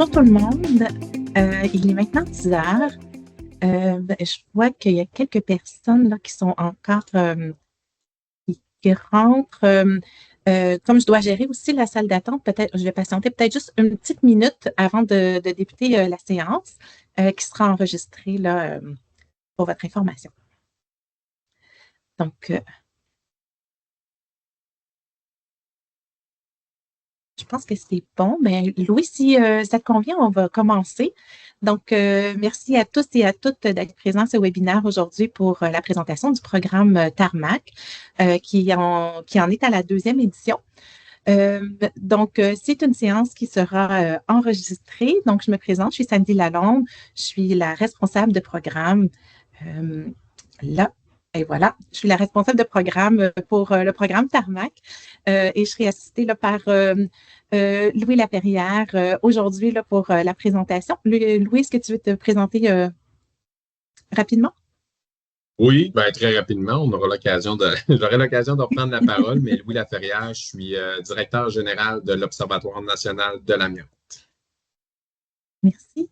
Bonjour tout le monde. Il est maintenant 10 heures. Je vois qu'il y a quelques personnes là, qui sont encore qui rentrent. Comme je dois gérer aussi la salle d'attente, peut-être je vais patienter peut-être juste une petite minute avant de débuter la séance qui sera enregistrée là, pour votre information. Donc, je pense que c'est bon. Mais Louis, si ça te convient, on va commencer. Donc, merci à tous et à toutes d'être présents à ce webinaire aujourd'hui pour la présentation du programme Tarmac qui en est à la 2e édition. Donc, c'est une séance qui sera enregistrée. Donc, je me présente, je suis Sandy Lalonde, je suis la responsable de programme là. Et voilà, je suis la responsable de programme pour le programme Tarmac et je serai assistée là, par Louis Laperrière aujourd'hui là, pour la présentation. Louis, est-ce que tu veux te présenter rapidement? Oui, bien, très rapidement. J'aurai l'occasion de reprendre la parole, mais Louis Laperrière, je suis directeur général de l'Observatoire national de l'amiante. Merci.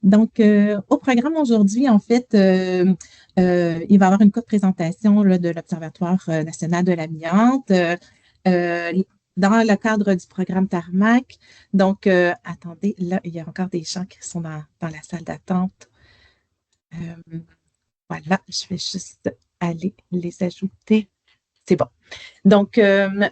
Donc, au programme aujourd'hui, en fait, il va y avoir une courte présentation là, de l'Observatoire national de l'amiante dans le cadre du programme Tarmac. Donc, attendez, là, il y a encore des gens qui sont dans la salle d'attente. Voilà, je vais juste aller les ajouter. C'est bon. Donc,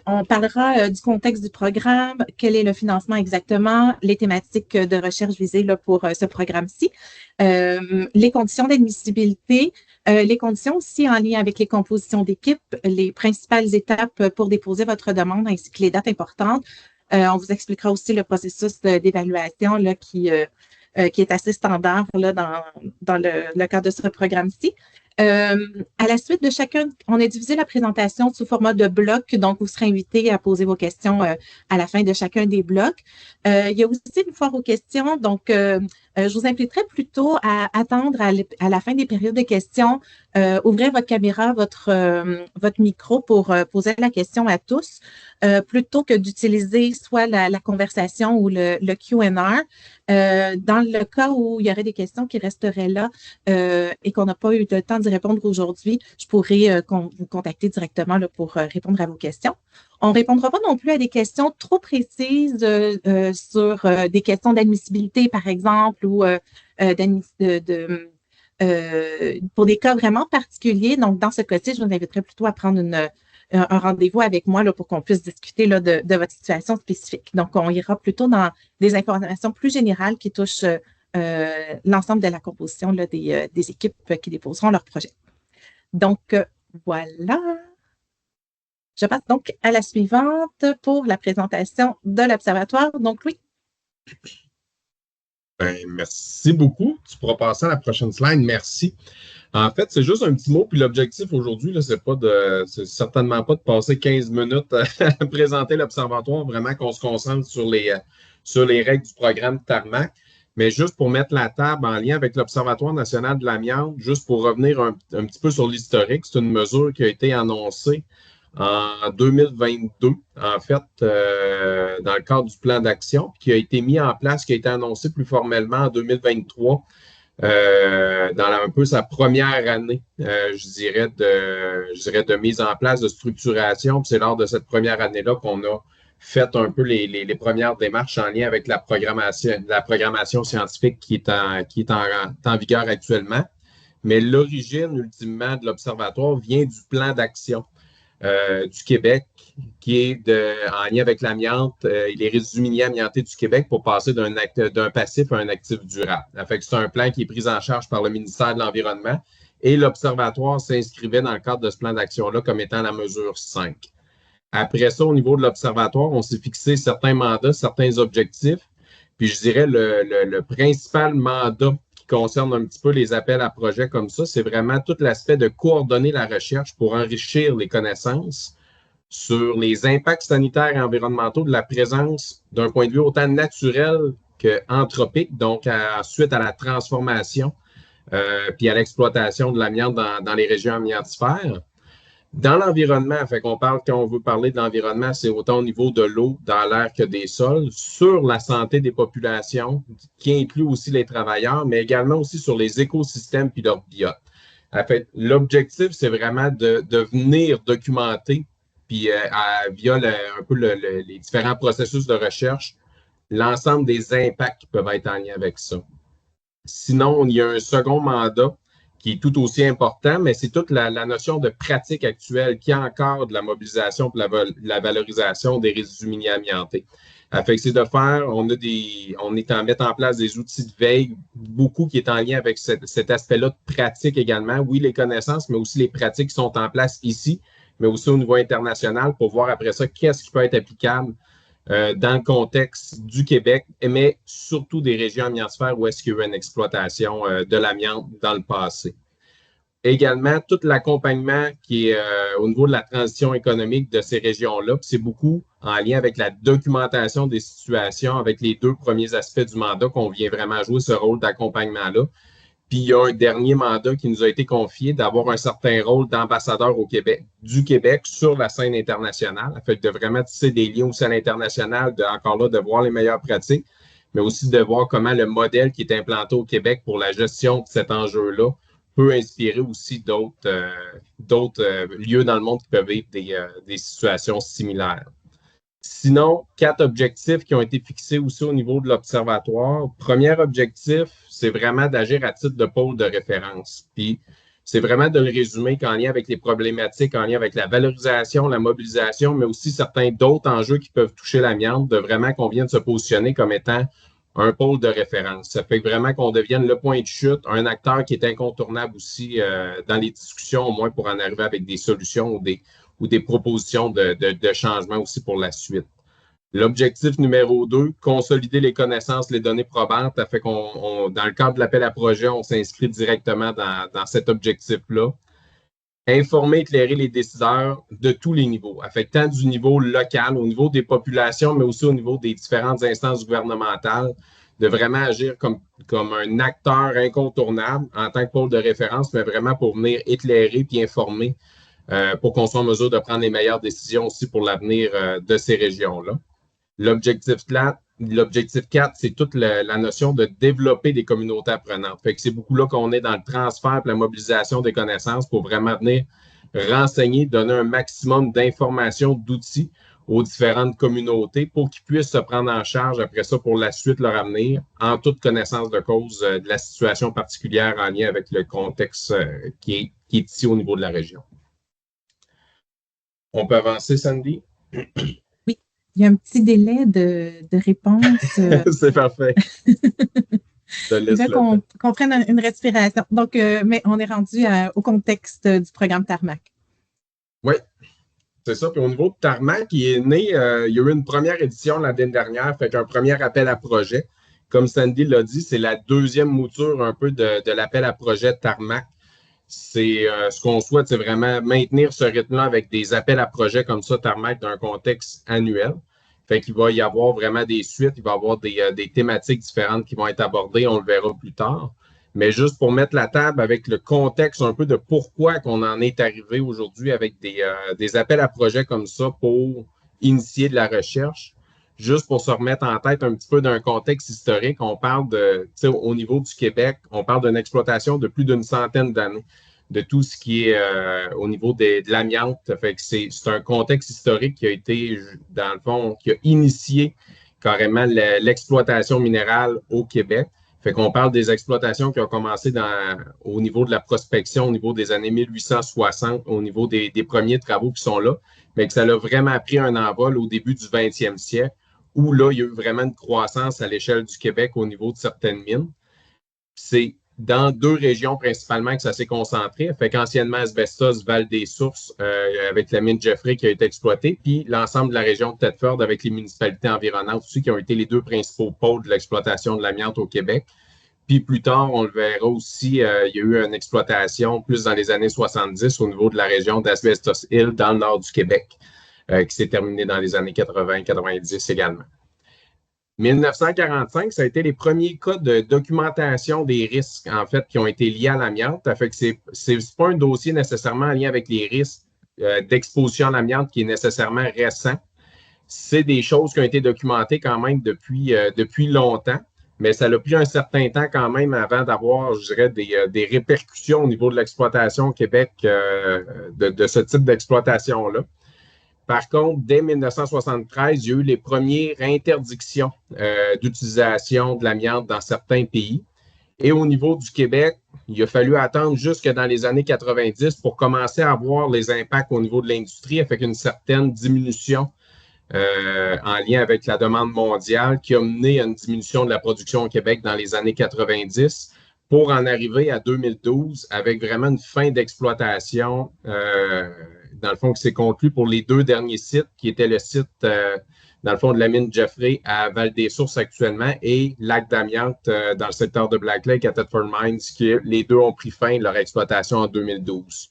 on parlera du contexte du programme, quel est le financement exactement, les thématiques de recherche visées là, pour ce programme-ci, les conditions d'admissibilité, les conditions aussi en lien avec les compositions d'équipe, les principales étapes pour déposer votre demande ainsi que les dates importantes. On vous expliquera aussi le processus d'évaluation là, qui est assez standard là, dans le cadre de ce programme-ci. À la suite de chacun, on a divisé la présentation sous format de blocs, donc vous serez invité à poser vos questions à la fin de chacun des blocs. Il y a aussi une foire aux questions, donc je vous inviterai plutôt à attendre à la fin des périodes de questions, ouvrez votre caméra, votre micro pour poser la question à tous, plutôt que d'utiliser soit la conversation ou le Q&A. Dans le cas où il y aurait des questions qui resteraient là et qu'on n'a pas eu le temps d'y répondre aujourd'hui, je pourrais vous contacter directement là, pour répondre à vos questions. On ne répondra pas non plus à des questions trop précises sur des questions d'admissibilité, par exemple, ou pour des cas vraiment particuliers. Donc, dans ce cas-ci, je vous inviterai plutôt à prendre un rendez-vous avec moi là, pour qu'on puisse discuter là, de votre situation spécifique. Donc, on ira plutôt dans des informations plus générales qui touchent l'ensemble de la composition là, des équipes qui déposeront leur projet. Donc, voilà. Je passe donc à la suivante pour la présentation de l'Observatoire. Donc, Louis. Ben, merci beaucoup. Tu pourras passer à la prochaine slide. Merci. En fait, c'est juste un petit mot, puis l'objectif aujourd'hui, là, c'est certainement pas de passer 15 minutes à présenter l'Observatoire, vraiment qu'on se concentre sur les règles du programme Tarmac. Mais juste pour mettre la table en lien avec l'Observatoire national de l'amiante, juste pour revenir un petit peu sur l'historique, c'est une mesure qui a été annoncée en 2022, en fait, dans le cadre du plan d'action, qui a été mis en place, qui a été annoncé plus formellement en 2023, dans un peu sa première année, je dirais, de mise en place de structuration. Puis c'est lors de cette première année-là qu'on a fait un peu les premières démarches en lien avec la programmation scientifique qui est en vigueur actuellement. Mais l'origine, ultimement, de l'Observatoire vient du plan d'action du Québec, qui est en lien avec l'amiante et les résidus miniers amiantés du Québec pour passer d'un passif à un actif durable. C'est un plan qui est pris en charge par le ministère de l'Environnement et l'Observatoire s'inscrivait dans le cadre de ce plan d'action-là comme étant la mesure 5. Après ça, au niveau de l'Observatoire, on s'est fixé certains mandats, certains objectifs. Puis je dirais le principal mandat qui concerne un petit peu les appels à projets comme ça, c'est vraiment tout l'aspect de coordonner la recherche pour enrichir les connaissances sur les impacts sanitaires et environnementaux de la présence d'un point de vue autant naturel qu'anthropique, donc suite à la transformation puis à l'exploitation de l'amiante dans les régions amiantifères. Dans l'environnement, fait qu'on parle, quand on veut parler de l'environnement, c'est autant au niveau de l'eau, dans l'air que des sols, sur la santé des populations, qui inclut aussi les travailleurs, mais également aussi sur les écosystèmes puis leur biote. En fait, l'objectif, c'est vraiment de venir documenter, puis via un peu les différents processus de recherche, l'ensemble des impacts qui peuvent être en lien avec ça. Sinon, il y a un second mandat qui est tout aussi important, mais c'est toute la notion de pratique actuelle qui encadre la mobilisation pour la valorisation des résidus miniers amiantés. Fait que c'est de faire, on est en mettre en place des outils de veille, beaucoup qui est en lien avec cet aspect-là de pratique également. Oui, les connaissances, mais aussi les pratiques qui sont en place ici, mais aussi au niveau international pour voir après ça qu'est-ce qui peut être applicable dans le contexte du Québec, mais surtout des régions amiantifères où est-ce qu'il y a eu une exploitation de l'amiante dans le passé. Également, tout l'accompagnement qui est au niveau de la transition économique de ces régions-là, c'est beaucoup en lien avec la documentation des situations, avec les deux premiers aspects du mandat qu'on vient vraiment jouer ce rôle d'accompagnement-là. Puis il y a un dernier mandat qui nous a été confié d'avoir un certain rôle d'ambassadeur au Québec, du Québec sur la scène internationale. Fait que de vraiment tisser des liens aussi à l'international, encore là, de voir les meilleures pratiques, mais aussi de voir comment le modèle qui est implanté au Québec pour la gestion de cet enjeu-là peut inspirer aussi d'autres lieux dans le monde qui peuvent vivre des situations similaires. Sinon, 4 objectifs qui ont été fixés aussi au niveau de l'Observatoire. Premier objectif, c'est vraiment d'agir à titre de pôle de référence. Puis, c'est vraiment de le résumer qu'en lien avec les problématiques, en lien avec la valorisation, la mobilisation, mais aussi certains d'autres enjeux qui peuvent toucher l'amiante, de vraiment qu'on vienne se positionner comme étant un pôle de référence. Ça fait vraiment qu'on devienne le point de chute, un acteur qui est incontournable aussi dans les discussions, au moins pour en arriver avec des solutions ou des propositions de changement aussi pour la suite. L'objectif numéro 2, consolider les connaissances, les données probantes, ça fait qu'on, dans le cadre de l'appel à projet, on s'inscrit directement dans cet objectif-là. Informer, éclairer les décideurs de tous les niveaux, affectant du niveau local, au niveau des populations, mais aussi au niveau des différentes instances gouvernementales, de vraiment agir comme un acteur incontournable en tant que pôle de référence, mais vraiment pour venir éclairer puis informer pour qu'on soit en mesure de prendre les meilleures décisions aussi pour l'avenir de ces régions-là. L'objectif 4, c'est toute la notion de développer des communautés apprenantes. Fait que c'est beaucoup là qu'on est dans le transfert et la mobilisation des connaissances pour vraiment venir renseigner, donner un maximum d'informations, d'outils aux différentes communautés pour qu'ils puissent se prendre en charge après ça pour la suite, leur avenir, en toute connaissance de cause de la situation particulière en lien avec le contexte qui est ici au niveau de la région. On peut avancer, Sandy? Oui, il y a un petit délai de réponse. C'est parfait. Il faut qu'on prenne une respiration. Donc, mais on est rendu au contexte du programme Tarmac. Oui, c'est ça. Puis au niveau de Tarmac, il est né, il y a eu une première édition l'année dernière, fait qu'un premier appel à projet. Comme Sandy l'a dit, c'est la deuxième mouture un peu de l'appel à projet de Tarmac. C'est ce qu'on souhaite, c'est vraiment maintenir ce rythme-là avec des appels à projets comme ça, Tarmac, dans un contexte annuel. Fait qu'il va y avoir vraiment des suites, il va y avoir des thématiques différentes qui vont être abordées, on le verra plus tard. Mais juste pour mettre la table avec le contexte un peu de pourquoi qu'on en est arrivé aujourd'hui avec des appels à projets comme ça pour initier de la recherche. Juste pour se remettre en tête un petit peu d'un contexte historique, on parle au niveau du Québec, on parle d'une exploitation de plus d'une centaine d'années, de tout ce qui est au niveau de l'amiante. Fait que c'est un contexte historique qui a été, dans le fond, qui a initié carrément l'exploitation minérale au Québec. Fait qu'on parle des exploitations qui ont commencé au niveau de la prospection, au niveau des années 1860, au niveau des premiers travaux qui sont là, mais que ça a vraiment pris un envol au début du 20e siècle, où là, il y a eu vraiment une croissance à l'échelle du Québec au niveau de certaines mines. C'est dans 2 régions principalement que ça s'est concentré. Fait qu'anciennement, Asbestos, Val-des-Sources, avec la mine Jeffrey qui a été exploitée, puis l'ensemble de la région de Thetford avec les municipalités environnantes aussi qui ont été les 2 principaux pôles de l'exploitation de l'amiante au Québec. Puis plus tard, on le verra aussi, il y a eu une exploitation plus dans les années 70 au niveau de la région d'Asbestos Hill dans le nord du Québec, qui s'est terminée dans les années 80-90 également. 1945, ça a été les premiers cas de documentation des risques, en fait, qui ont été liés à l'amiante. Ça fait que c'est pas un dossier nécessairement en lien avec les risques d'exposition à l'amiante qui est nécessairement récent. C'est des choses qui ont été documentées quand même depuis longtemps, mais ça a pris un certain temps quand même avant d'avoir, je dirais, des répercussions au niveau de l'exploitation au Québec de ce type d'exploitation-là. Par contre, dès 1973, il y a eu les premières interdictions d'utilisation de l'amiante dans certains pays. Et au niveau du Québec, il a fallu attendre jusque dans les années 90 pour commencer à voir les impacts au niveau de l'industrie avec une certaine diminution en lien avec la demande mondiale qui a mené à une diminution de la production au Québec dans les années 90 pour en arriver à 2012 avec vraiment une fin d'exploitation, dans le fond, qui s'est conclue pour les 2 derniers sites, qui étaient le site, dans le fond, de la mine Jeffrey à Val-des-Sources actuellement et Lac d'Amiante dans le secteur de Black Lake à Thetford Mines, qui les 2 ont pris fin de leur exploitation en 2012.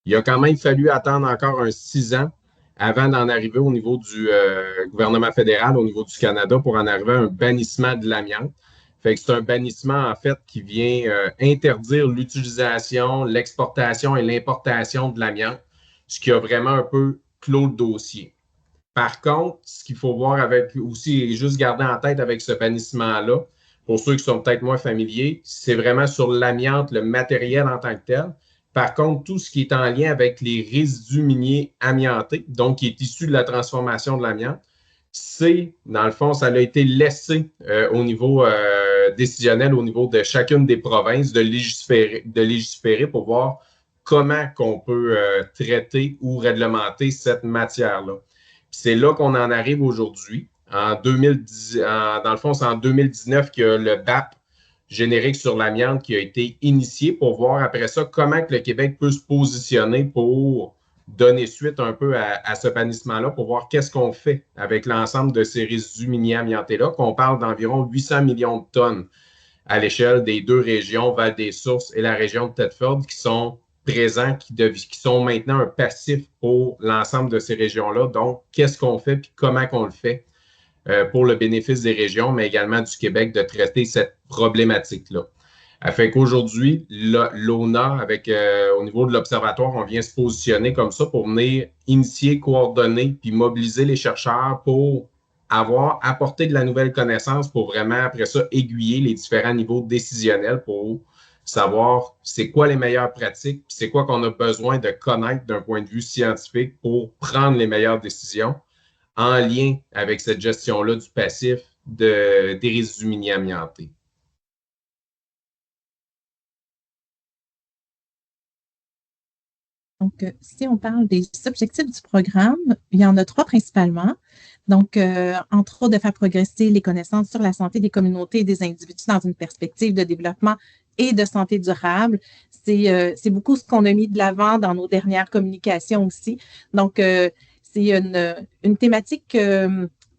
Il a quand même fallu attendre encore 6 ans avant d'en arriver au niveau du gouvernement fédéral, au niveau du Canada, pour en arriver à un bannissement de l'amiante. Fait que c'est un bannissement, en fait, qui vient interdire l'utilisation, l'exportation et l'importation de l'amiante, ce qui a vraiment un peu clos le dossier. Par contre, ce qu'il faut voir avec aussi, et juste garder en tête avec ce bannissement-là, pour ceux qui sont peut-être moins familiers, c'est vraiment sur l'amiante, le matériel en tant que tel. Par contre, tout ce qui est en lien avec les résidus miniers amiantés, donc qui est issu de la transformation de l'amiante, c'est, dans le fond, ça a été laissé au niveau décisionnel, au niveau de chacune des provinces, de légiférer pour voir comment qu'on peut traiter ou réglementer cette matière-là. C'est là qu'on en arrive aujourd'hui. Dans le fond, c'est en 2019 que le BAP générique sur l'amiante qui a été initié pour voir après ça comment que le Québec peut se positionner pour donner suite un peu à ce bannissement-là, pour voir qu'est-ce qu'on fait avec l'ensemble de ces résidus miniers amiantés-là, qu'on parle d'environ 800 millions de tonnes à l'échelle des 2 régions, Val-des-Sources et la région de Thetford, qui sont présents, qui sont maintenant un passif pour l'ensemble de ces régions-là. Donc, qu'est-ce qu'on fait et comment qu'on le fait pour le bénéfice des régions, mais également du Québec, de traiter cette problématique-là. Fait qu'aujourd'hui, l'ONA, au niveau de l'Observatoire, on vient se positionner comme ça pour venir initier, coordonner, puis mobiliser les chercheurs pour apporter de la nouvelle connaissance pour vraiment, après ça, aiguiller les différents niveaux décisionnels pour savoir c'est quoi les meilleures pratiques, puis c'est quoi qu'on a besoin de connaître d'un point de vue scientifique pour prendre les meilleures décisions en lien avec cette gestion-là du passif des résidus miniers amiantés. Donc, si on parle des objectifs du programme, il y en a 3 principalement. Donc, entre autres, de faire progresser les connaissances sur la santé des communautés et des individus dans une perspective de développement et de santé durable. C'est beaucoup ce qu'on a mis de l'avant dans nos dernières communications aussi. Donc, c'est une thématique,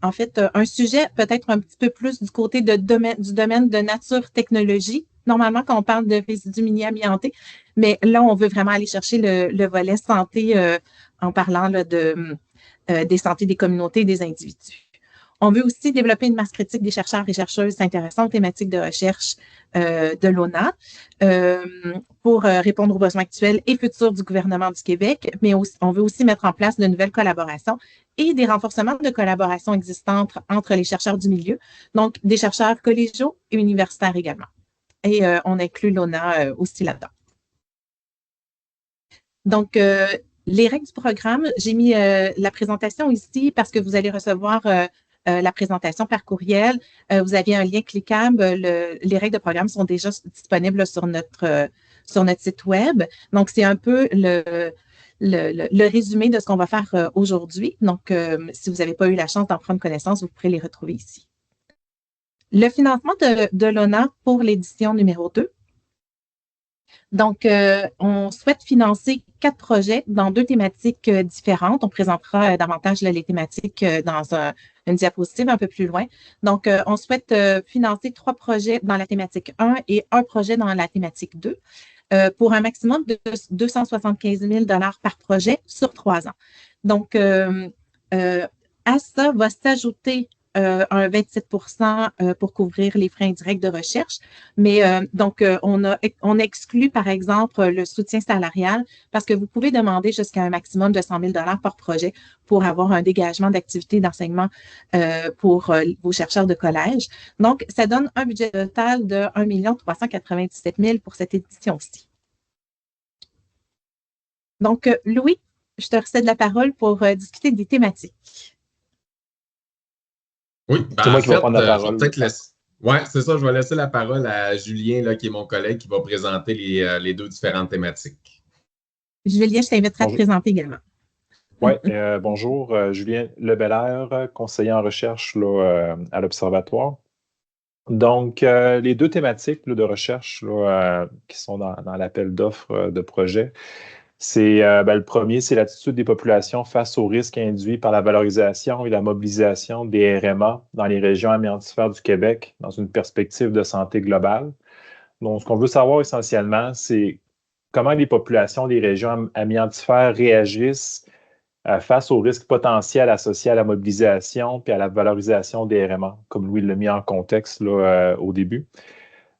en fait, un sujet peut-être un petit peu plus du côté du domaine de nature-technologie. Normalement, quand on parle de résidus miniers amiantés, mais là, on veut vraiment aller chercher le volet santé en parlant là, des santé des communautés et des individus. On veut aussi développer une masse critique des chercheurs et chercheuses s'intéressant aux thématiques de recherche de l'ONA pour répondre aux besoins actuels et futurs du gouvernement du Québec, mais on veut aussi mettre en place de nouvelles collaborations et des renforcements de collaborations existantes entre les chercheurs du milieu, donc des chercheurs collégiaux et universitaires également. Et on inclut l'ONA aussi là-dedans. Donc, les règles du programme, j'ai mis la présentation ici parce que vous allez recevoir la présentation par courriel. Vous avez un lien cliquable. Les règles de programme sont déjà disponibles sur notre site web. Donc, c'est un peu le résumé de ce qu'on va faire aujourd'hui. Donc, si vous n'avez pas eu la chance d'en prendre connaissance, vous pourrez les retrouver ici. Le financement de l'ONA pour l'édition numéro 2. Donc, on souhaite financer 4 projets dans 2 thématiques différentes. On présentera davantage les thématiques dans une diapositive un peu plus loin. Donc, on souhaite financer 3 projets dans la thématique 1 et 1 projet dans la thématique 2 pour un maximum de 275 000 $ par projet sur 3 ans. Donc, à ça va s'ajouter un 27 pour couvrir les frais indirects de recherche. Mais donc, on exclut, par exemple, le soutien salarial parce que vous pouvez demander jusqu'à un maximum de 100 000 par projet pour avoir un dégagement d'activités d'enseignement pour vos chercheurs de collège. Donc, ça donne un budget total de 1 397 000 pour cette édition-ci. Donc, Louis, je te recède la parole pour discuter des thématiques. Oui, c'est moi qui vais prendre la je vais parole. peut-être laisser. Oui, c'est ça, je vais laisser la parole à Julien, là, qui est mon collègue, qui va présenter les deux différentes thématiques. Julien, je t'inviterai à te présenter également. Oui, bonjour, Julien Lebelair, conseiller en recherche là, à l'Observatoire. Donc, les deux thématiques là, de recherche là, qui sont dans l'appel d'offres de projet, c'est le premier, c'est l'attitude des populations face aux risques induits par la valorisation et la mobilisation des RMA dans les régions amiantifères du Québec dans une perspective de santé globale. Donc, ce qu'on veut savoir essentiellement, c'est comment les populations des régions amiantifères réagissent face aux risques potentiels associés à la mobilisation puis à la valorisation des RMA, comme Louis l'a mis en contexte là, au début.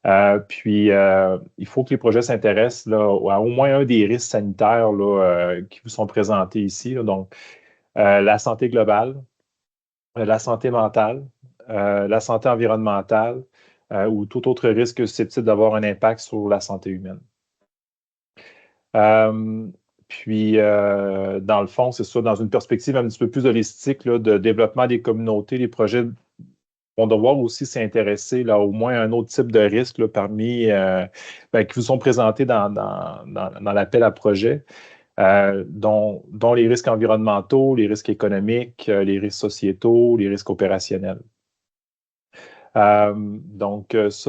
Il faut que les projets s'intéressent là, à au moins un des risques sanitaires là, qui vous sont présentés ici. Là. Donc, la santé globale, la santé mentale, la santé environnementale ou tout autre risque susceptible d'avoir un impact sur la santé humaine. Dans le fond, c'est ça, dans une perspective un petit peu plus holistique là, de développement des communautés, les projets vont devoir aussi s'intéresser là, au moins à un autre type de risque là, parmi qui vous sont présentés dans l'appel à projet, dont les risques environnementaux, les risques économiques, les risques sociétaux, les risques opérationnels. Ça,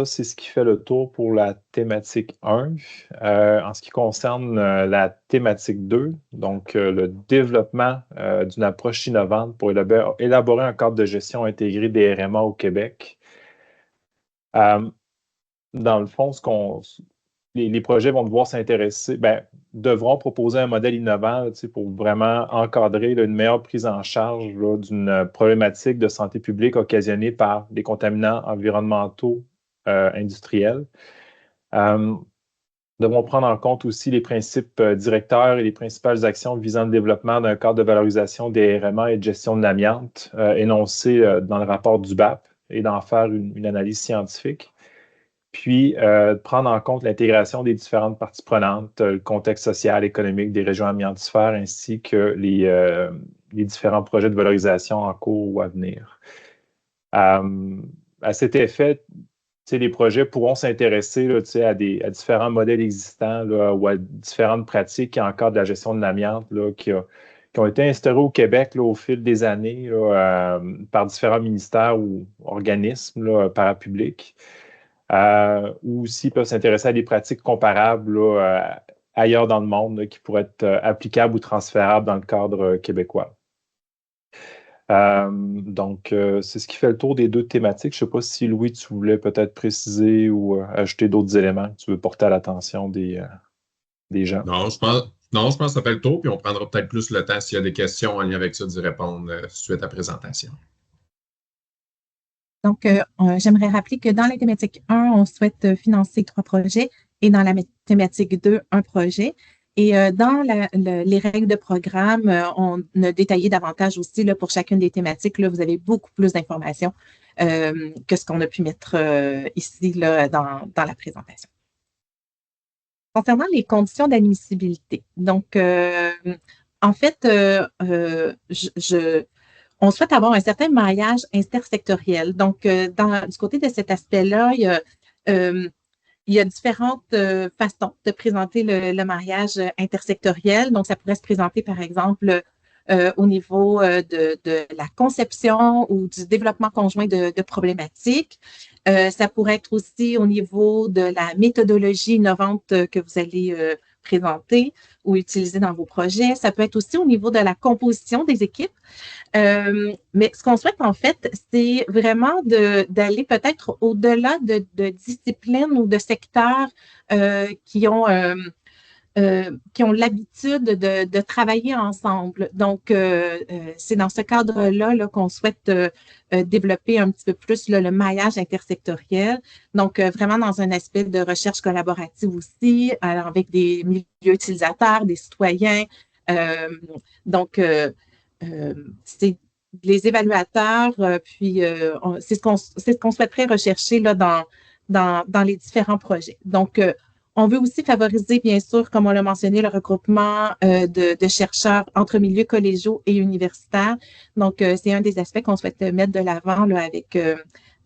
c'est ce qui fait le tour pour la thématique 1. En ce qui concerne la thématique 2, donc le développement d'une approche innovante pour élaborer un cadre de gestion intégré des RMA au Québec. Dans le fond, les projets vont devoir s'intéresser, devront proposer un modèle innovant pour vraiment encadrer là, une meilleure prise en charge d'une problématique de santé publique occasionnée par des contaminants environnementaux industriels. Devront prendre en compte aussi les principes directeurs et les principales actions visant le développement d'un cadre de valorisation des RMA et de gestion de l'amiante énoncés dans le rapport du BAP et d'en faire une analyse scientifique. Puis, prendre en compte l'intégration des différentes parties prenantes, le contexte social, économique des régions amiantifères, ainsi que les différents projets de valorisation en cours ou à venir. À cet effet, les projets pourront s'intéresser là, à différents modèles existants là, ou à différentes pratiques qui encadrent la gestion de l'amiante qui ont été instaurées au Québec là, au fil des années là, par différents ministères ou organismes là, parapublics. Ou aussi peuvent s'intéresser à des pratiques comparables là, ailleurs dans le monde là, qui pourraient être applicables ou transférables dans le cadre québécois. C'est ce qui fait le tour des deux thématiques. Je ne sais pas si, Louis, tu voulais peut-être préciser ou ajouter d'autres éléments que tu veux porter à l'attention des gens. Non, je pense que ça fait le tour, puis on prendra peut-être plus le temps s'il y a des questions en lien avec ça d'y répondre suite à la présentation. Donc, j'aimerais rappeler que dans la thématique 1, on souhaite financer 3 projets et dans la thématique 2, un projet. Et dans les règles de programme, on a détaillé davantage aussi là, pour chacune des thématiques. Là, vous avez beaucoup plus d'informations que ce qu'on a pu mettre ici là, dans la présentation. Concernant les conditions d'admissibilité, donc, en fait, on souhaite avoir un certain maillage intersectoriel. Donc, du côté de cet aspect-là, il y a différentes façons de présenter le mariage intersectoriel. Donc, ça pourrait se présenter, par exemple, au niveau de la conception ou du développement conjoint de problématiques. Ça pourrait être aussi au niveau de la méthodologie innovante que vous allez présenter ou utiliser dans vos projets. Ça peut être aussi au niveau de la composition des équipes. Mais ce qu'on souhaite, en fait, c'est vraiment d'aller peut-être au-delà de disciplines ou de secteurs qui ont qui ont l'habitude de travailler ensemble. Donc, c'est dans ce cadre-là là, qu'on souhaite développer un petit peu plus là, le maillage intersectoriel. Donc, vraiment dans un aspect de recherche collaborative aussi, alors avec des milieux utilisateurs, des citoyens. Donc, c'est les évaluateurs, puis c'est ce qu'on souhaiterait rechercher là, dans les différents projets. Donc, on veut aussi favoriser, bien sûr, comme on l'a mentionné, le regroupement de chercheurs entre milieux collégiaux et universitaires. Donc, c'est un des aspects qu'on souhaite mettre de l'avant là,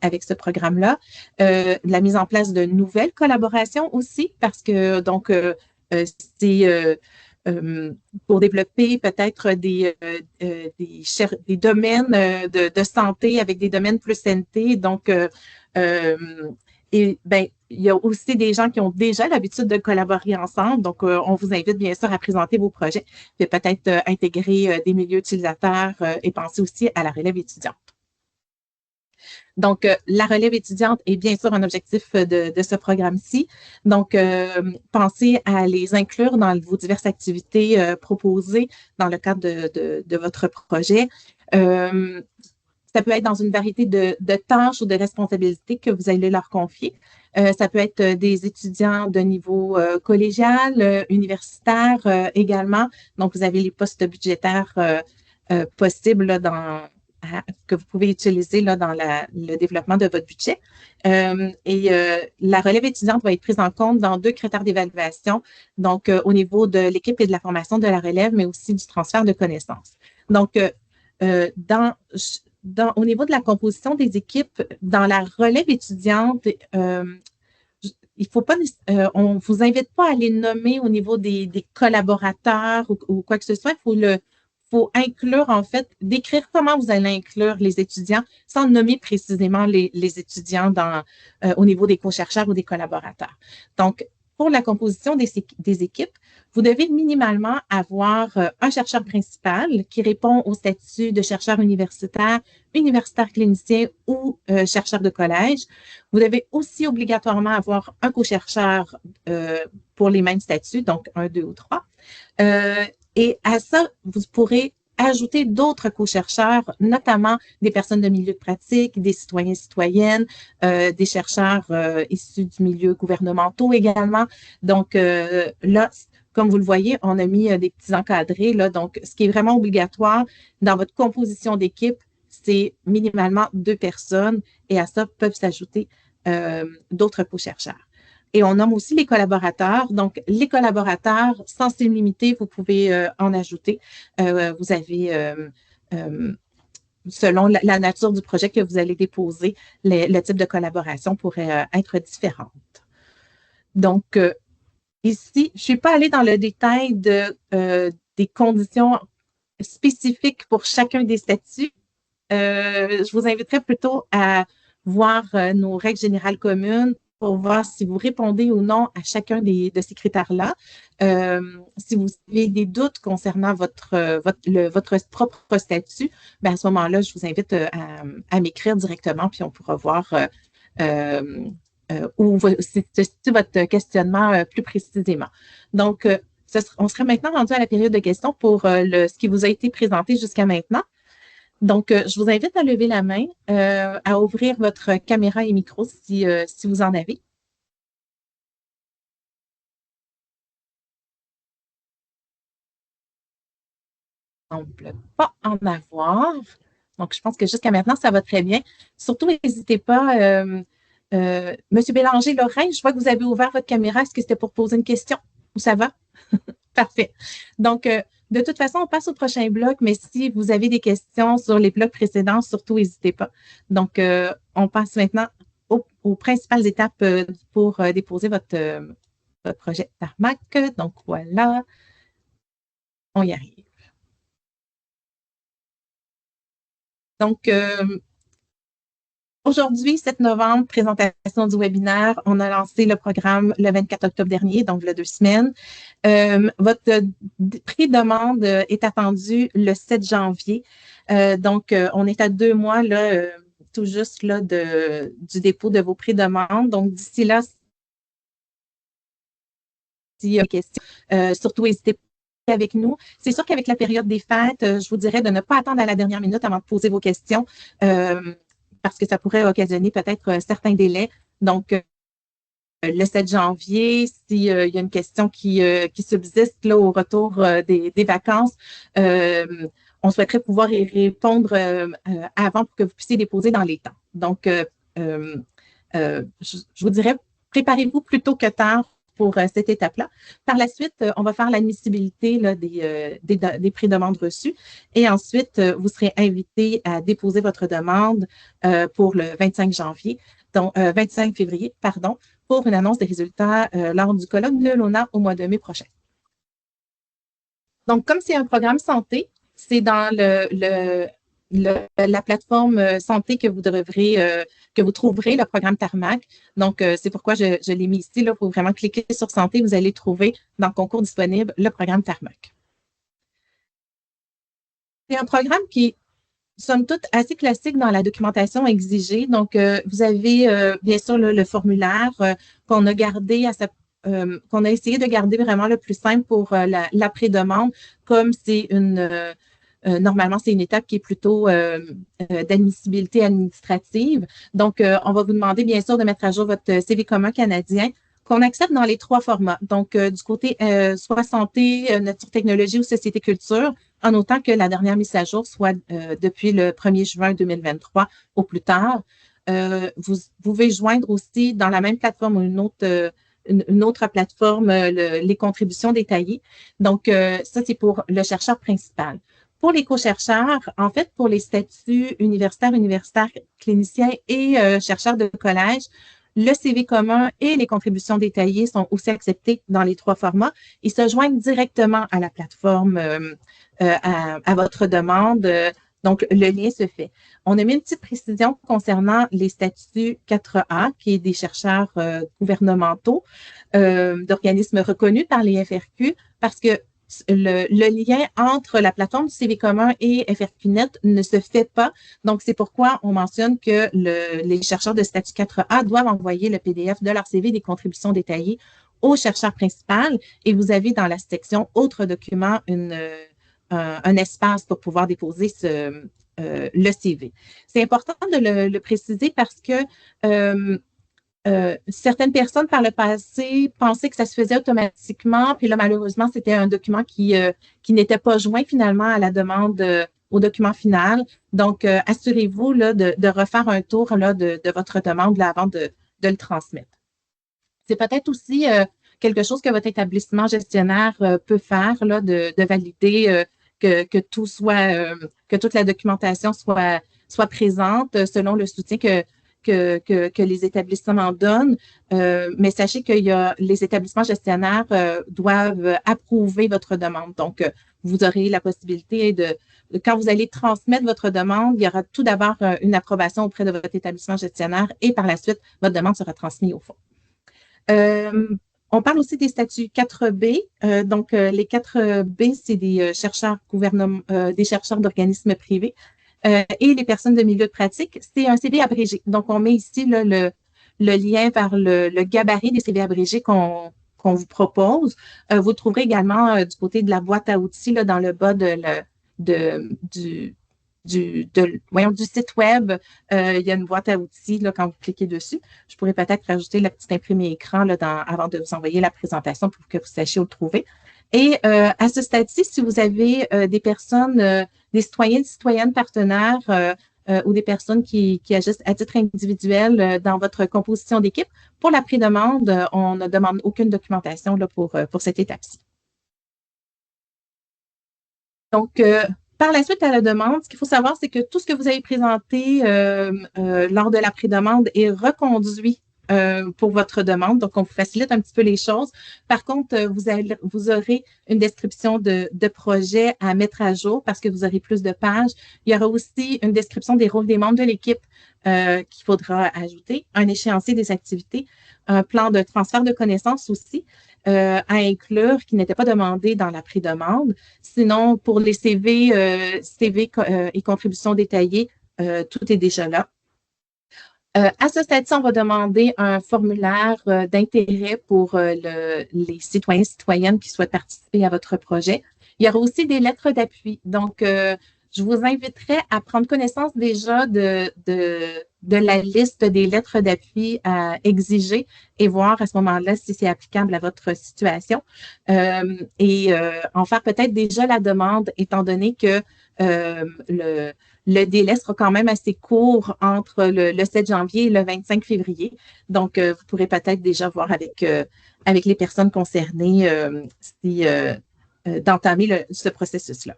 avec ce programme-là. La mise en place de nouvelles collaborations aussi, parce que donc c'est pour développer peut-être des domaines de santé avec des domaines plus santé. Donc, et ben, il y a aussi des gens qui ont déjà l'habitude de collaborer ensemble. Donc, on vous invite bien sûr à présenter vos projets, puis peut-être intégrer des milieux utilisateurs et penser aussi à la relève étudiante. Donc, la relève étudiante est bien sûr un objectif de ce programme-ci. Donc, pensez à les inclure dans vos diverses activités proposées dans le cadre de votre projet. Ça peut être dans une variété de tâches ou de responsabilités que vous allez leur confier. Ça peut être des étudiants de niveau collégial, universitaire également. Donc, vous avez les postes budgétaires possibles là, que vous pouvez utiliser là, dans le développement de votre budget. La relève étudiante va être prise en compte dans 2 critères d'évaluation, donc au niveau de l'équipe et de la formation de la relève, mais aussi du transfert de connaissances. Donc, au niveau de la composition des équipes, dans la relève étudiante, il faut pas, on vous invite pas à les nommer au niveau des collaborateurs ou quoi que ce soit. Faut inclure, en fait, décrire comment vous allez inclure les étudiants sans nommer précisément les étudiants au niveau des co-chercheurs ou des collaborateurs. Donc, pour la composition des équipes, vous devez minimalement avoir un chercheur principal qui répond au statut de chercheur universitaire clinicien ou chercheur de collège. Vous devez aussi obligatoirement avoir un co-chercheur pour les mêmes statuts, donc 1, 2 ou 3. Et à ça, vous pourrez ajouter d'autres co-chercheurs, notamment des personnes de milieu de pratique, des citoyens et citoyennes, des chercheurs issus du milieu gouvernementaux également. Donc là, comme vous le voyez, on a mis des petits encadrés. Là, donc, ce qui est vraiment obligatoire dans votre composition d'équipe, c'est minimalement 2 personnes et à ça peuvent s'ajouter d'autres co-chercheurs. Et on nomme aussi les collaborateurs. Donc, les collaborateurs, sans limiter, vous pouvez en ajouter. Vous avez, selon la nature du projet que vous allez déposer, le type de collaboration pourrait être différente. Donc, ici, je ne suis pas allée dans le détail des conditions spécifiques pour chacun des statuts. Je vous inviterai plutôt à voir nos règles générales communes pour voir si vous répondez ou non à chacun de ces critères-là. Si vous avez des doutes concernant votre propre statut, bien à ce moment-là, je vous invite à m'écrire directement, puis on pourra voir où se situe votre questionnement plus précisément. Donc, on serait maintenant rendu à la période de questions pour ce qui vous a été présenté jusqu'à maintenant. Donc, je vous invite à lever la main, à ouvrir votre caméra et micro si vous en avez. On ne semble pas en avoir. Donc, je pense que jusqu'à maintenant, ça va très bien. Surtout, n'hésitez pas, Monsieur Bélanger-Lorrain, je vois que vous avez ouvert votre caméra. Est-ce que c'était pour poser une question ou ça va? Parfait. Donc, de toute façon, on passe au prochain bloc, mais si vous avez des questions sur les blocs précédents, surtout, n'hésitez pas. Donc, on passe maintenant aux principales étapes pour déposer votre projet Tarmac. Donc, voilà, on y arrive. Donc, aujourd'hui, 7 novembre, présentation du webinaire. On a lancé le programme le 24 octobre dernier, donc il y a 2 semaines. Votre pré-demande est attendue le 7 janvier. Donc, on est à 2 mois là, tout juste là, du dépôt de vos pré-demandes. Donc, d'ici là, s'il y a des questions. Surtout, n'hésitez pas avec nous. C'est sûr qu'avec la période des fêtes, je vous dirais de ne pas attendre à la dernière minute avant de poser vos questions parce que ça pourrait occasionner peut-être certains délais. Donc, le 7 janvier, s'il y a une question qui subsiste là, au retour des vacances, on souhaiterait pouvoir y répondre avant pour que vous puissiez les poser dans les temps. Donc, je vous dirais, préparez-vous plus tôt que tard pour cette étape-là. Par la suite, on va faire l'admissibilité des pré-demandes reçues et ensuite, vous serez invité à déposer votre demande pour le 25 janvier, donc 25 février, pardon, pour une annonce des résultats lors du colloque de l'ONA au mois de mai prochain. Donc, comme c'est un programme santé, c'est dans la plateforme santé que vous trouverez le programme Tarmac. Donc, c'est pourquoi je l'ai mis ici. Il faut vraiment cliquer sur santé. Vous allez trouver dans le concours disponible le programme Tarmac. C'est un programme qui est, somme toute, assez classique dans la documentation exigée. Donc, vous avez bien sûr le formulaire qu'on a gardé qu'on a essayé de garder vraiment le plus simple pour la pré-demande, comme c'est normalement, c'est une étape qui est plutôt d'admissibilité administrative. Donc, on va vous demander, bien sûr, de mettre à jour votre CV commun canadien qu'on accepte dans les 3 formats. Donc, du côté soit santé, nature, technologie ou société culture, en autant que la dernière mise à jour soit depuis le 1er juin 2023 au plus tard. Vous pouvez joindre aussi dans la même plateforme ou une autre plateforme les contributions détaillées. Donc, ça, c'est pour le chercheur principal. Pour les co-chercheurs, en fait, pour les statuts universitaires, cliniciens et chercheurs de collège, le CV commun et les contributions détaillées sont aussi acceptés dans les 3 formats. Ils se joignent directement à la plateforme à votre demande. Donc, le lien se fait. On a mis une petite précision concernant les statuts 4A, qui est des chercheurs gouvernementaux d'organismes reconnus par les FRQ, parce que le lien entre la plateforme du CV commun et FRQNet ne se fait pas. Donc, c'est pourquoi on mentionne que les chercheurs de statut 4A doivent envoyer le PDF de leur CV des contributions détaillées au chercheur principal et vous avez dans la section « Autres documents » un espace pour pouvoir déposer le CV. C'est important de le préciser parce que certaines personnes par le passé pensaient que ça se faisait automatiquement, puis là, malheureusement, c'était un document qui n'était pas joint finalement à la demande au document final. Donc, assurez-vous là, de refaire un tour là, de votre demande là, avant de le transmettre. C'est peut-être aussi quelque chose que votre établissement gestionnaire peut faire, là, de valider que tout soit, que toute la documentation soit présente selon le soutien que les établissements donnent, mais sachez que les établissements gestionnaires doivent approuver votre demande. Donc, vous aurez la possibilité quand vous allez transmettre votre demande, il y aura tout d'abord une approbation auprès de votre établissement gestionnaire et par la suite, votre demande sera transmise au fond. On parle aussi des statuts 4B. Donc, les 4B, c'est des chercheurs d'organismes privés. Et les personnes de milieu de pratique, c'est un CV abrégé. Donc, on met ici là, le lien vers le gabarit des CV abrégés qu'on vous propose. Vous le trouverez également du côté de la boîte à outils là, dans le bas du site web. Il y a une boîte à outils là, quand vous cliquez dessus. Je pourrais peut-être rajouter la petite imprimée écran là, avant de vous envoyer la présentation pour que vous sachiez où le trouver. Et à ce stade-ci, si vous avez des personnes, des citoyens et citoyennes partenaires ou des personnes qui agissent à titre individuel dans votre composition d'équipe, pour la pré-demande, on ne demande aucune documentation là, pour cette étape-ci. Donc, par la suite à la demande, ce qu'il faut savoir, c'est que tout ce que vous avez présenté lors de la pré-demande est reconduit pour votre demande. Donc, on vous facilite un petit peu les choses. Par contre, vous aurez une description de projet à mettre à jour parce que vous aurez plus de pages. Il y aura aussi une description des rôles des membres de l'équipe qu'il faudra ajouter, un échéancier des activités, un plan de transfert de connaissances aussi à inclure qui n'était pas demandé dans la pré-demande. Sinon, pour les CV et contributions détaillées, tout est déjà là. À ce stade-ci, on va demander un formulaire d'intérêt pour les citoyens et citoyennes qui souhaitent participer à votre projet. Il y aura aussi des lettres d'appui. Donc, je vous inviterai à prendre connaissance déjà de la liste des lettres d'appui à exiger et voir à ce moment-là si c'est applicable à votre situation. En faire peut-être déjà la demande, étant donné que le délai sera quand même assez court entre le 7 janvier et le 25 février. Donc, vous pourrez peut-être déjà voir avec les personnes concernées d'entamer ce processus-là.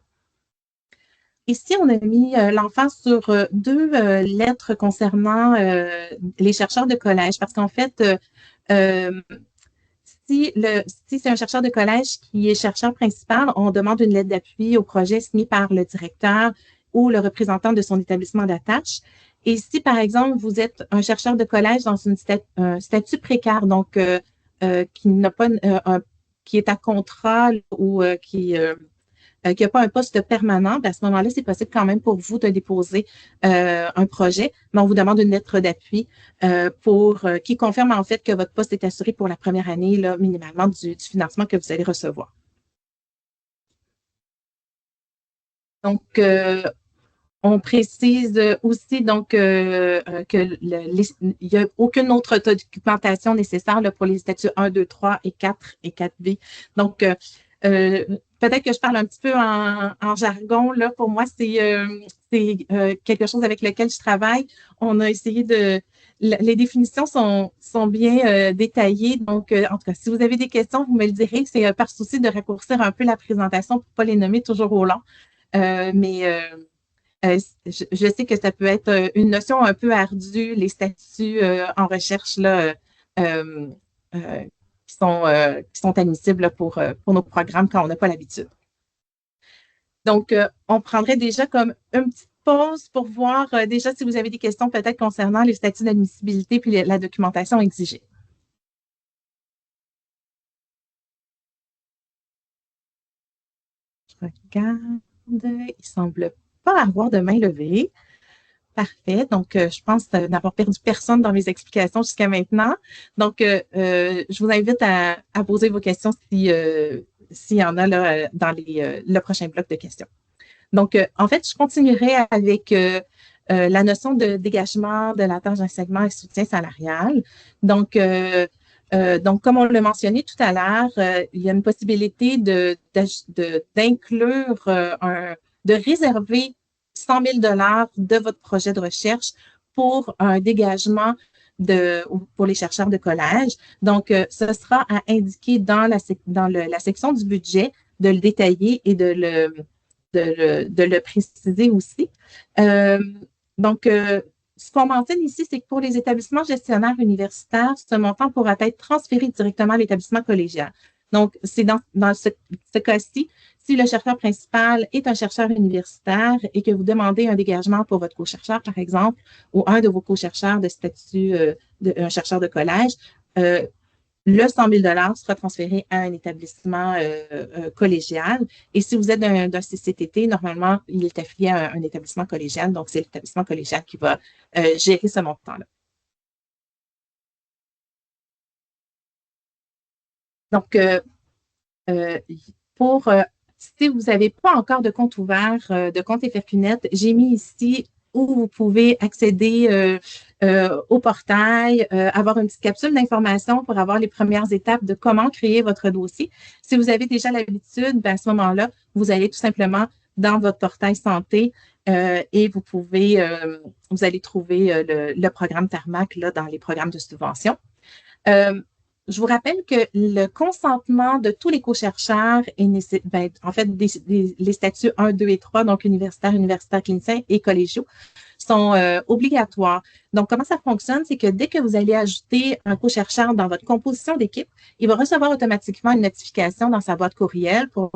Ici, on a mis l'emphase sur deux lettres concernant les chercheurs de collège, parce qu'en fait, si c'est un chercheur de collège qui est chercheur principal, on demande une lettre d'appui au projet signée par le directeur ou le représentant de son établissement d'attache. Et si, par exemple, vous êtes un chercheur de collège dans un statut précaire, donc qui n'a pas qui est à contrat ou qui n'a pas un poste permanent, à ce moment-là, c'est possible quand même pour vous de déposer un projet, mais on vous demande une lettre d'appui qui confirme en fait que votre poste est assuré pour la première année, là, minimalement, du financement que vous allez recevoir. Donc, on précise aussi donc qu'il n'y a aucune autre documentation nécessaire là, pour les statuts 1, 2, 3 et 4 et 4B. Donc, peut-être que je parle un petit peu en jargon. Là, pour moi, c'est quelque chose avec lequel je travaille. On a essayé les définitions sont bien détaillées. Donc, en tout cas, si vous avez des questions, vous me le direz. C'est par souci de raccourcir un peu la présentation pour ne pas les nommer toujours au long. Je sais que ça peut être une notion un peu ardue, les statuts en recherche là, qui sont admissibles là, pour nos programmes quand on n'a pas l'habitude. Donc, on prendrait déjà comme une petite pause pour voir déjà si vous avez des questions peut-être concernant les statuts d'admissibilité puis la documentation exigée. Je regarde, il semble pas avoir de main levée. Parfait. Donc, je pense n'avoir perdu personne dans mes explications jusqu'à maintenant. Donc, je vous invite à poser vos questions s'il y en a là, dans le prochain bloc de questions. Donc, en fait, je continuerai avec la notion de dégagement de la tâche d'enseignement et soutien salarial. Donc, comme on l'a mentionné tout à l'heure, il y a une possibilité d'inclure, de réserver 100 000 $ de votre projet de recherche pour un dégagement pour les chercheurs de collège. Donc, ce sera à indiquer dans la section du budget, de le détailler et de le préciser aussi. Donc, ce qu'on mentionne ici, c'est que pour les établissements gestionnaires universitaires, ce montant pourra être transféré directement à l'établissement collégial. Donc, c'est dans ce cas-ci, si le chercheur principal est un chercheur universitaire et que vous demandez un dégagement pour votre co-chercheur, par exemple, ou un de vos co-chercheurs de statut d'un chercheur de collège, le 100 000 $ sera transféré à un établissement collégial. Et si vous êtes d'un CCTT, normalement, il est affilié à un établissement collégial. Donc, c'est l'établissement collégial qui va gérer ce montant-là. Donc, si vous n'avez pas encore de compte ouvert, de compte Effercunet, j'ai mis ici où vous pouvez accéder au portail, avoir une petite capsule d'information pour avoir les premières étapes de comment créer votre dossier. Si vous avez déjà l'habitude, à ce moment-là, vous allez tout simplement dans votre portail santé et vous allez trouver le programme Tarmac là, dans les programmes de subvention. Je vous rappelle que le consentement de tous les co-chercheurs, en fait, les statuts 1, 2 et 3, donc universitaires, cliniciens et collégiaux, sont obligatoires. Donc, comment ça fonctionne? C'est que dès que vous allez ajouter un co-chercheur dans votre composition d'équipe, il va recevoir automatiquement une notification dans sa boîte courriel pour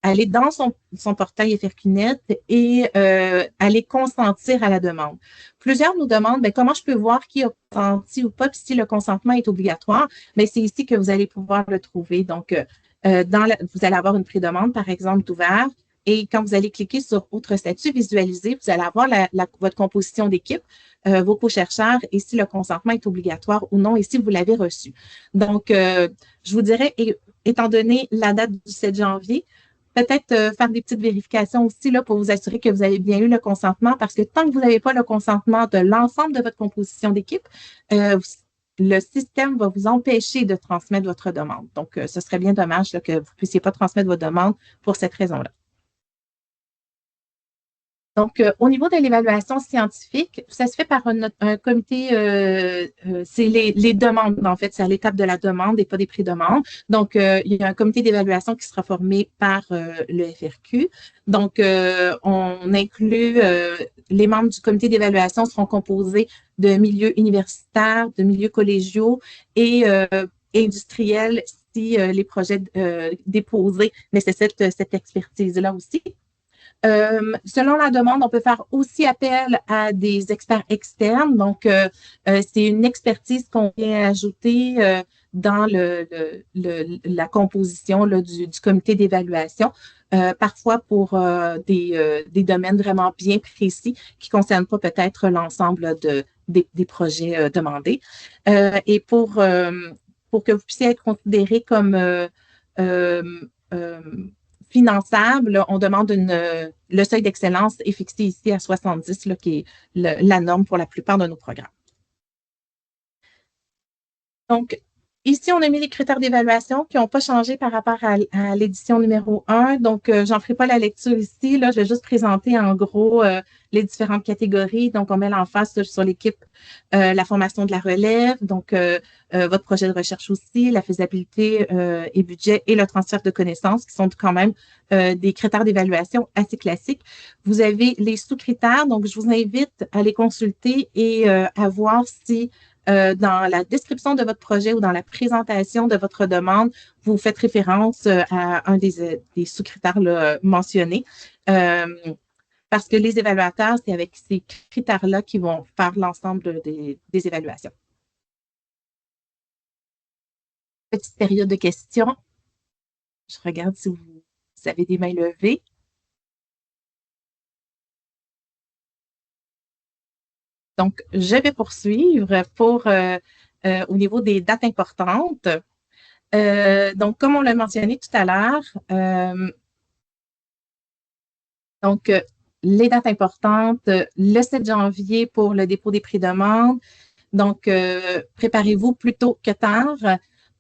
aller dans son portail Effercunet et aller consentir à la demande. Plusieurs nous demandent comment je peux voir qui a consenti ou pas, puis si le consentement est obligatoire, mais c'est ici que vous allez pouvoir le trouver. Donc, vous allez avoir une pré-demande, par exemple, d'ouvert, Et quand vous allez cliquer sur « Autres statuts », visualiser, vous allez avoir votre composition d'équipe, vos co-chercheurs et si le consentement est obligatoire ou non et si vous l'avez reçu. Donc, je vous dirais, étant donné la date du 7 janvier, peut-être faire des petites vérifications aussi là, pour vous assurer que vous avez bien eu le consentement parce que tant que vous n'avez pas le consentement de l'ensemble de votre composition d'équipe, le système va vous empêcher de transmettre votre demande. Donc, ce serait bien dommage là, que vous ne puissiez pas transmettre votre demande pour cette raison-là. Donc, au niveau de l'évaluation scientifique, ça se fait par un comité, c'est les demandes, en fait, c'est à l'étape de la demande et pas des pré-demandes. Donc, il y a un comité d'évaluation qui sera formé par le FRQ. Donc, on inclut, les membres du comité d'évaluation seront composés de milieux universitaires, de milieux collégiaux et industriels si les projets déposés nécessitent cette expertise-là aussi. Selon la demande, on peut faire aussi appel à des experts externes. Donc, c'est une expertise qu'on vient ajouter dans la composition là, du comité d'évaluation, parfois pour des domaines vraiment bien précis qui ne concernent pas peut-être l'ensemble des projets demandés. Et pour que vous puissiez être considéré comme finançable, on demande le seuil d'excellence est fixé ici à 70, là, qui est la norme pour la plupart de nos programmes. Donc, ici, on a mis les critères d'évaluation qui n'ont pas changé par rapport à l'édition numéro 1. Donc, j'en ferai pas la lecture ici. Là, je vais juste présenter en gros les différentes catégories. Donc, on met l'emphase sur l'équipe, la formation de la relève, donc votre projet de recherche aussi, la faisabilité et budget et le transfert de connaissances qui sont quand même des critères d'évaluation assez classiques. Vous avez les sous-critères, donc je vous invite à les consulter et à voir si dans la description de votre projet ou dans la présentation de votre demande, vous faites référence à un des sous-critères mentionnés. Parce que les évaluateurs, c'est avec ces critères-là qu'ils vont faire l'ensemble des évaluations. Petite période de questions. Je regarde si vous avez des mains levées. Donc, je vais poursuivre pour au niveau des dates importantes. Donc, comme on l'a mentionné tout à l'heure, donc, les dates importantes, le 7 janvier pour le dépôt des pré-demandes. Donc, préparez-vous plus tôt que tard.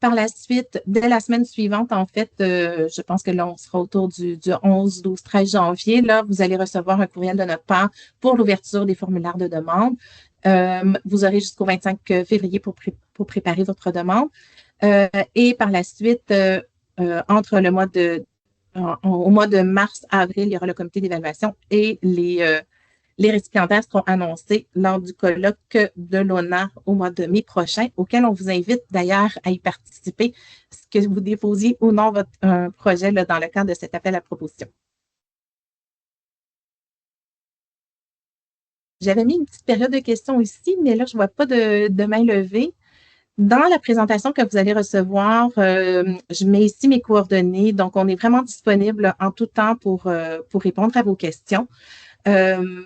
Par la suite, dès la semaine suivante, en fait, je pense que là, on sera autour du 11, 12, 13 janvier. Là, vous allez recevoir un courriel de notre part pour l'ouverture des formulaires de demande. Vous aurez jusqu'au 25 février pour préparer votre demande. Et par la suite, entre le mois au mois de mars-avril, il y aura le comité d'évaluation et les récipiendaires seront annoncés lors du colloque de l'ONA au mois de mai prochain, auquel on vous invite d'ailleurs à y participer, que vous déposiez ou non votre projet là, dans le cadre de cet appel à proposition. J'avais mis une petite période de questions ici, mais là, je ne vois pas de main levée. Dans la présentation que vous allez recevoir, je mets ici mes coordonnées. Donc, on est vraiment disponible en tout temps pour répondre à vos questions. Je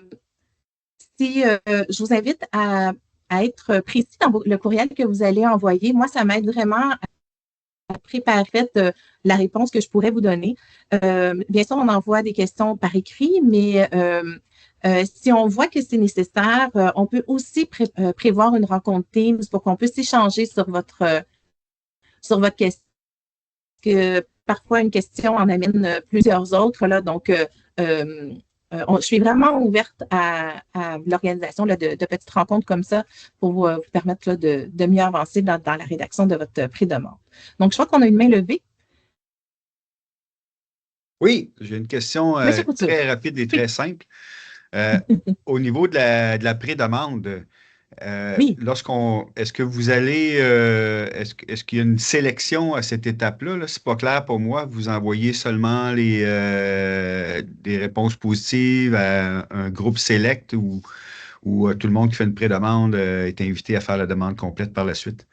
vous invite à être précis dans le courriel que vous allez envoyer. Moi, ça m'aide vraiment à préparer la réponse que je pourrais vous donner. Bien sûr, on envoie des questions par écrit, mais si on voit que c'est nécessaire, on peut aussi prévoir une rencontre Teams pour qu'on puisse échanger sur votre question. Que parfois, une question en amène plusieurs autres. Là, donc, je suis vraiment ouverte à l'organisation de petites rencontres comme ça pour vous permettre là, de mieux avancer dans la rédaction de votre pré-demande. Donc, je crois qu'on a une main levée. Oui, j'ai une question très rapide et très simple. Au niveau de la pré-demande, oui. Est-ce que vous allez, est-ce qu'il y a une sélection à cette étape-là? Là? C'est pas clair pour moi. Vous envoyez seulement des réponses positives à un groupe select ou tout le monde qui fait une pré-demande est invité à faire la demande complète par la suite?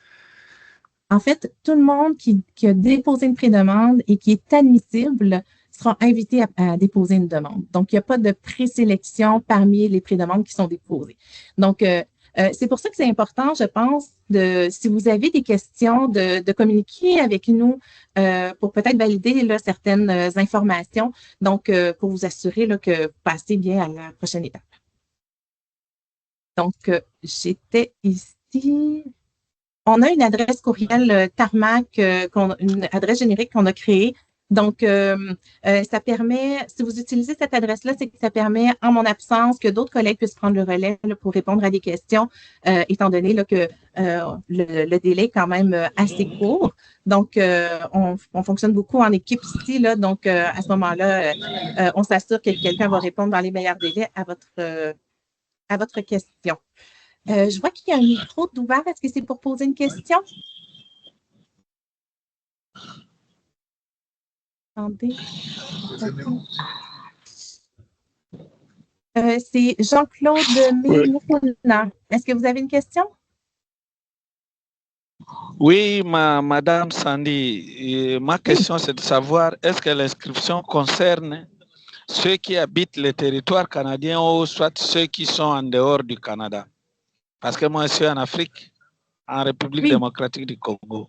En fait, tout le monde qui a déposé une pré-demande et qui est admissible seront invités à déposer une demande. Donc, il n'y a pas de présélection parmi les prédemandes qui sont déposées. Donc, c'est pour ça que c'est important, je pense, si vous avez des questions, de communiquer avec nous pour peut-être valider là, certaines informations, donc pour vous assurer là, que vous passez bien à la prochaine étape. Donc, j'étais ici. On a une adresse courriel Tarmac, une adresse générique qu'on a créée. Donc, ça permet, si vous utilisez cette adresse-là, c'est que ça permet, en mon absence, que d'autres collègues puissent prendre le relais là, pour répondre à des questions, étant donné là, que le délai est quand même assez court. Donc, on fonctionne beaucoup en équipe ici, là, donc à ce moment-là, on s'assure que quelqu'un va répondre dans les meilleurs délais à votre question. Je vois qu'il y a un micro d'ouvert. Est-ce que c'est pour poser une question? Attendez. C'est Jean-Claude Mémouna. Est-ce que vous avez une question? Oui, Madame Sandy, ma question c'est de savoir, est-ce que l'inscription concerne ceux qui habitent le territoire canadien ou soit ceux qui sont en dehors du Canada? Parce que moi, je suis en Afrique, en République démocratique du Congo.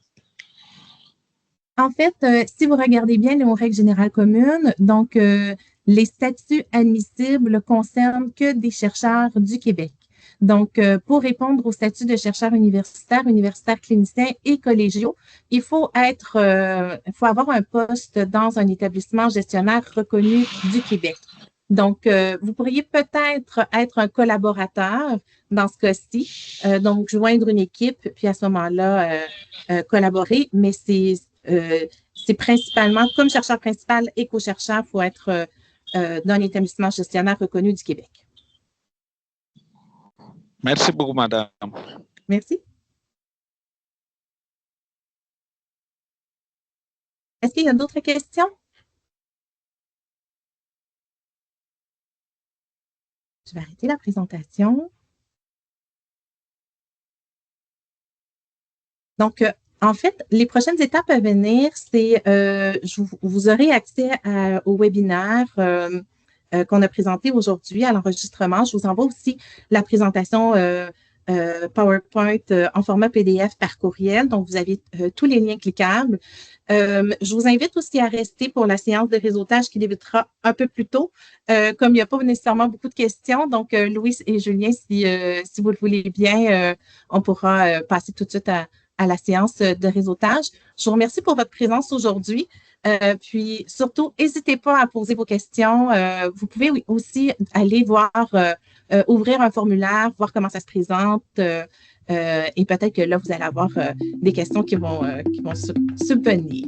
En fait, si vous regardez bien les règles générales communes, donc les statuts admissibles concernent que des chercheurs du Québec. Donc, pour répondre au statut de chercheur universitaire clinicien et collégiaux, il faut avoir un poste dans un établissement gestionnaire reconnu du Québec. Donc, vous pourriez peut-être être un collaborateur dans ce cas-ci, donc joindre une équipe, puis à ce moment-là, collaborer, mais c'est principalement, comme chercheur principal et co-chercheur, il faut être d'un établissement gestionnaire reconnu du Québec. Merci beaucoup, madame. Merci. Est-ce qu'il y a d'autres questions? Je vais arrêter la présentation. Donc, en fait, les prochaines étapes à venir, c'est vous aurez accès au webinaire qu'on a présenté aujourd'hui à l'enregistrement. Je vous envoie aussi la présentation PowerPoint en format PDF par courriel. Donc, vous avez tous les liens cliquables. Je vous invite aussi à rester pour la séance de réseautage qui débutera un peu plus tôt. Comme il n'y a pas nécessairement beaucoup de questions, donc Louis et Julien, si vous le voulez bien, on pourra passer tout de suite à la séance de réseautage. Je vous remercie pour votre présence aujourd'hui. Puis surtout, n'hésitez pas à poser vos questions. Vous pouvez aussi aller voir, ouvrir un formulaire, voir comment ça se présente. Et peut-être que là, vous allez avoir des questions qui vont subvenir.